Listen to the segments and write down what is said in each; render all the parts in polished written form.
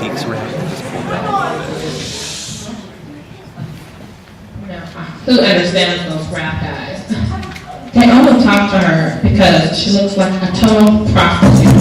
cheeks red and just pulled down. Who understands those rap guys? They only talk to her because she looks like a total prostitute.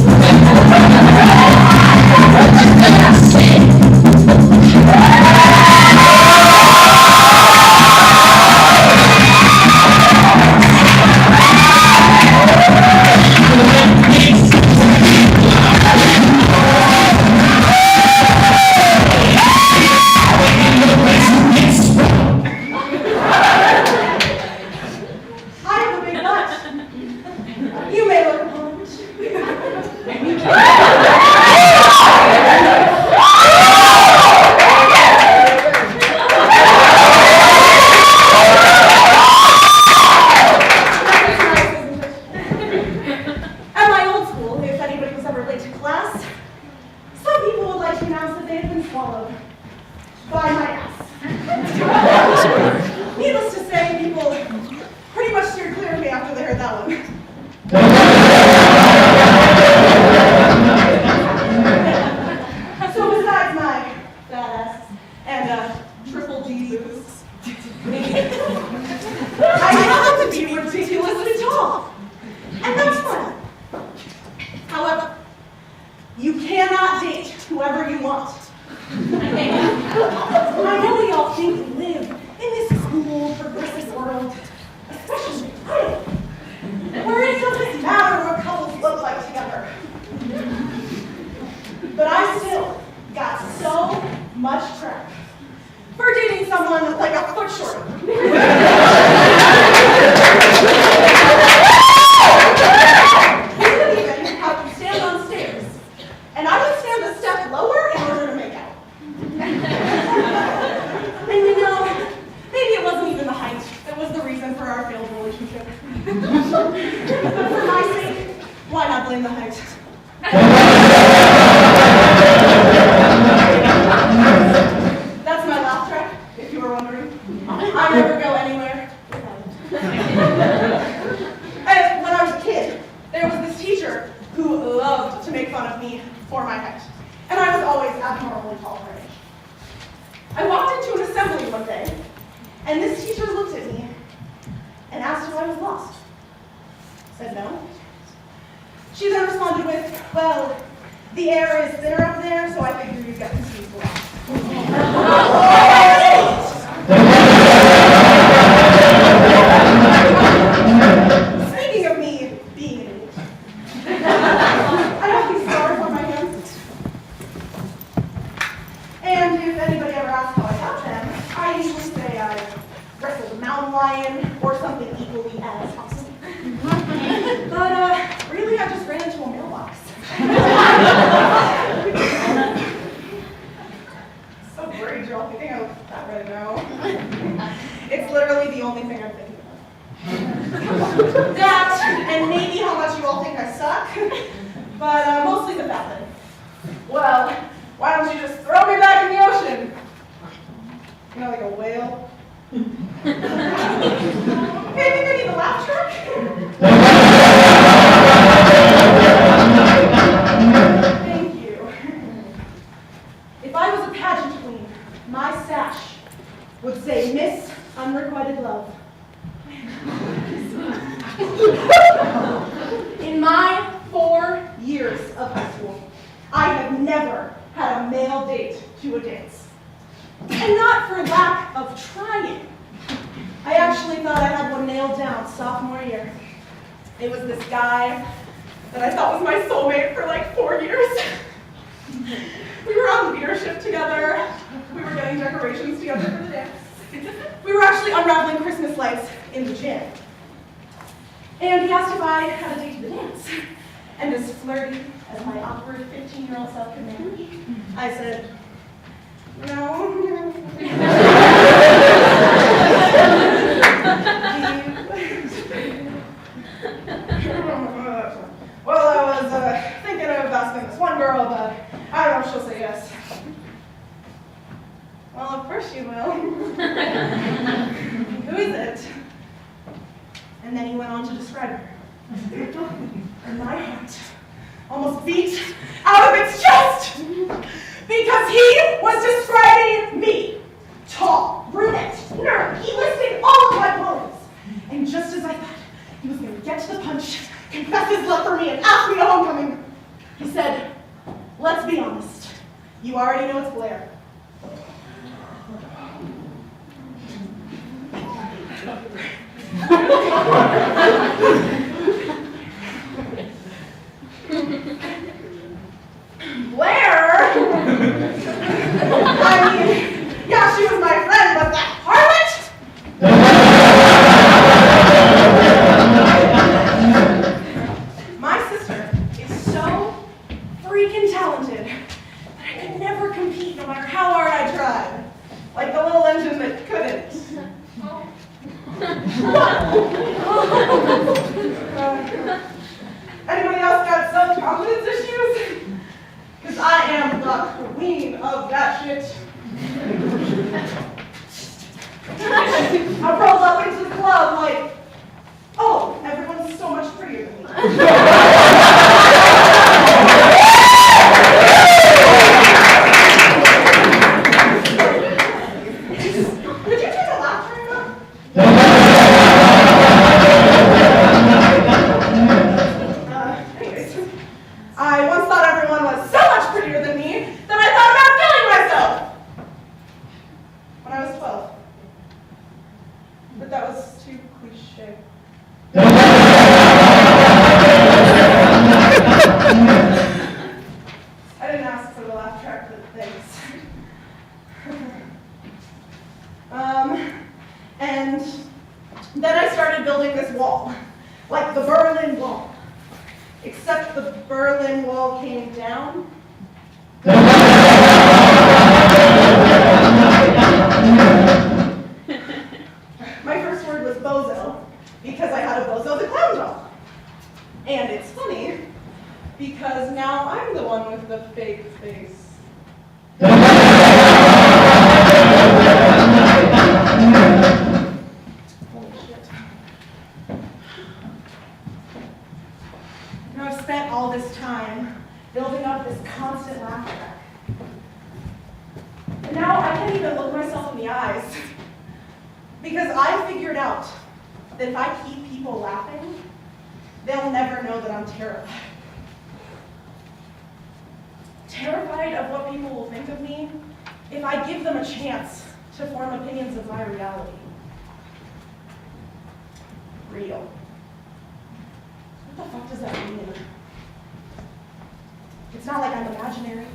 And then he went on to describe her. And my heart almost beat out of its chest because be honest. You already know it's Blair. Blair? I mean, yeah, she was my friend, but that harlot? My sister is so freaking talented that I could never compete no matter how hard I tried. Like the little engine that couldn't. Anybody else got self-confidence issues? Because I am the queen of that shit. I rolled up into the club like, oh, everyone's so much prettier than me. Could you take a laugh track up? Anyways, I once thought everyone was so much prettier than me that I thought about killing myself when I was 12. But that was too cliche. I didn't ask for the laugh track, but thanks. And then I started building this wall, like the Berlin Wall. Except the Berlin Wall came down. My first word was bozo, because I had a bozo the clown doll. And it's funny, because now I'm the one with the fake face. Holy shit. Now I've spent all this time building up this constant laugh track. And now I can't even look myself in the eyes. Because I figured out that if I keep people laughing, they'll never know that I'm terrified. Terrified of what people will think of me if I give them a chance to form opinions of my reality. Real. What the fuck does that mean? It's not like I'm imaginary.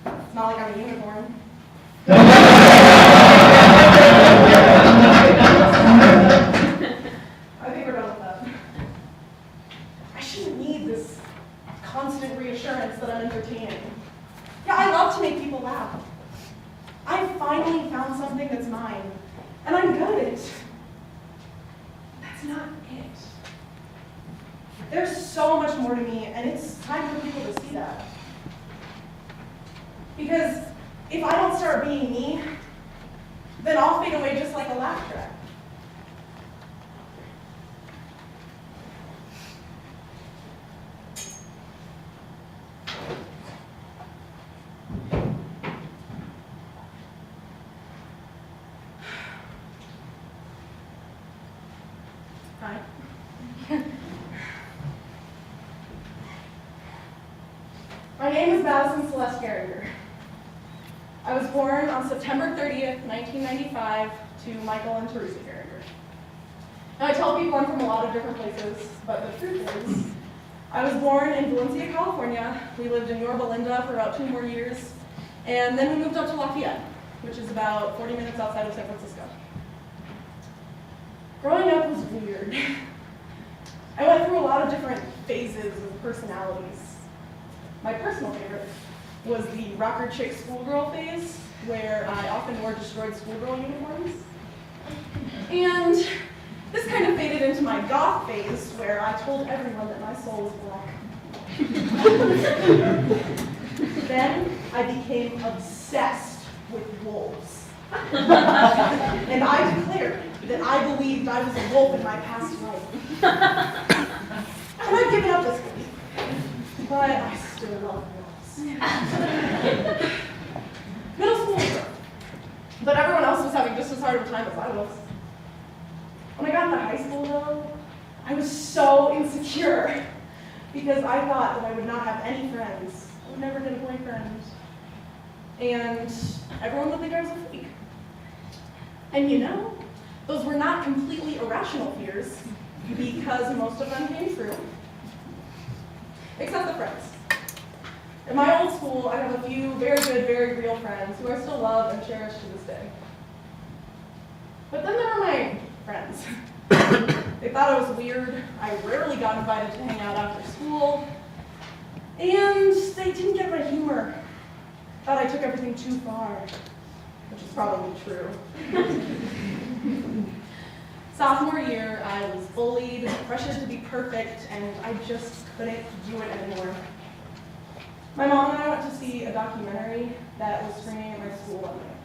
It's not like I'm a unicorn. I think we're done with that. I shouldn't need this constant reassurance that I'm entertaining. Yeah, I love to make people laugh. I finally found something that's mine, and I'm good at it. That's not it. There's so much more to me, and it's time for people to see that. Because if I don't start being me, then I'll fade away just like a laugh track. Hi. My name is Maddison Celeste Carrier. I was born on September 30th, 1995 to Michael and Teresa Carrier. Now I tell people I'm from a lot of different places, but the truth is, I was born in Valencia, California. We lived in Yorba Linda for about 2 more years, and then we moved up to Lafayette, which is about 40 minutes outside of San Francisco. Growing up was weird. I went through a lot of different phases of personalities. My personal favorite was the rocker chick schoolgirl phase, where I often wore destroyed schoolgirl uniforms. And this kind of faded into my goth phase, where I told everyone that my soul was black. Then I became obsessed with wolves. And I declared that I believed I was a wolf in my past life. And I've given up this belief, but I still love wolves. Middle school was rough, but everyone else was having just as hard of a time as I was. When I got into high school, though, I was so insecure because I thought that I would not have any friends I would never get a boyfriend. And everyone would think I was a freak. And you know, those were not completely irrational fears, because most of them came true. Except the friends. In my old school, I have a few very good, very real friends who I still love and cherish to this day. But then there were my friends. They thought I was weird. I rarely got invited to hang out after school. And they didn't get my humor. Thought I took everything too far, which is probably true. Sophomore year, I was bullied, pressured to be perfect, and I just couldn't do it anymore. My mom and I went to see a documentary that was screening at my school one night.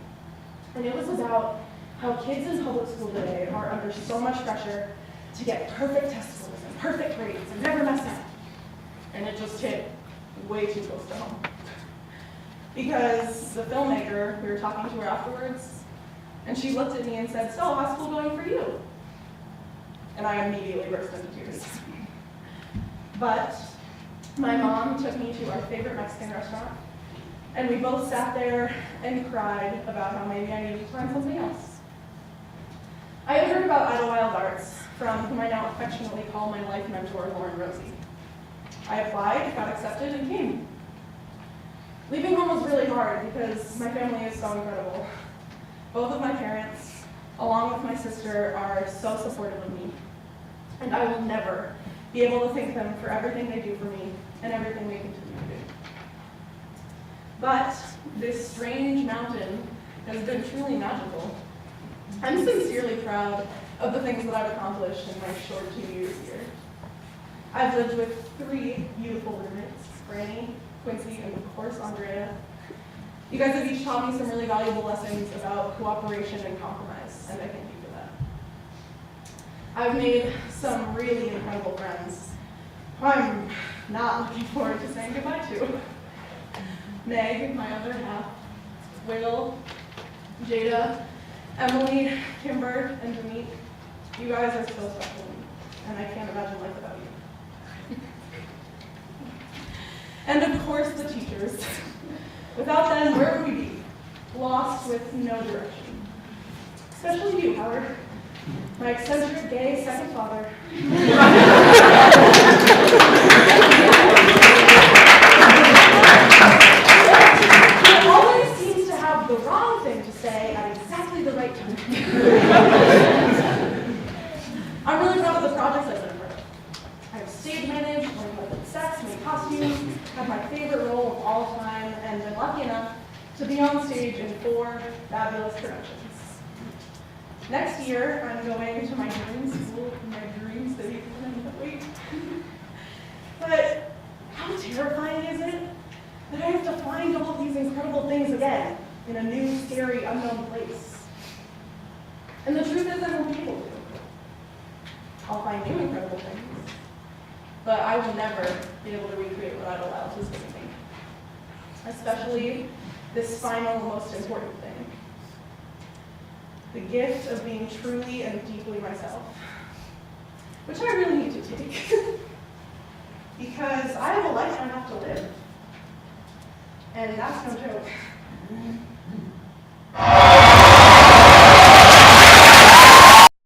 And it was about how kids in public school today are under so much pressure to get perfect test scores and perfect grades and never mess up. And it just hit way too close to home. Because the filmmaker, we were talking to her afterwards, and she looked at me and said, "So, how's school going for you?" And I immediately burst into tears. But my mom took me to our favorite Mexican restaurant, and we both sat there and cried about how maybe I needed to find something else. I had heard about Idlewild Arts from whom I now affectionately call my life mentor, Lauren Rosie. I applied, got accepted, and came. Leaving home was really hard because my family is so incredible. Both of my parents, along with my sister, are so supportive of me. And I will never be able to thank them for everything they do for me and everything they continue to do. But this strange mountain has been truly magical. I'm sincerely proud of the things that I've accomplished in my short 2 years here. I've lived with 3 beautiful roommates, Franny, Quincy, and of course, Andrea. You guys have each taught me some really valuable lessons about cooperation and compromise, and I thank you for that. I've made some really incredible friends who I'm not looking forward to saying goodbye to. Meg, my other half, Will, Jada, Emily, Kimber, and Denise. You guys are so special to me, and I can't imagine life without you. And of course, the teachers. Without them, where would we be? Lost with no direction. Especially you, Howard, my eccentric, gay second father. He always seems to have the wrong thing to say at exactly the right time. I'm really proud of the projects I've been a part of. I've stage managed, learned how to make sets, make costumes, had my favorite role of all time, and been lucky enough to be on stage in 4 fabulous productions. Next year, I'm going to my dream school, my dream city, wait. But how terrifying is it that I have to find all these incredible things again in a new, scary, unknown place? And the truth is I won't be able to. I'll find new incredible things, but I will never be able to recreate what Idlewild has given me. Especially this final, most important thing. The gift of being truly and deeply myself. Which I really need to take. Because I have a life I have to live. And that's no joke.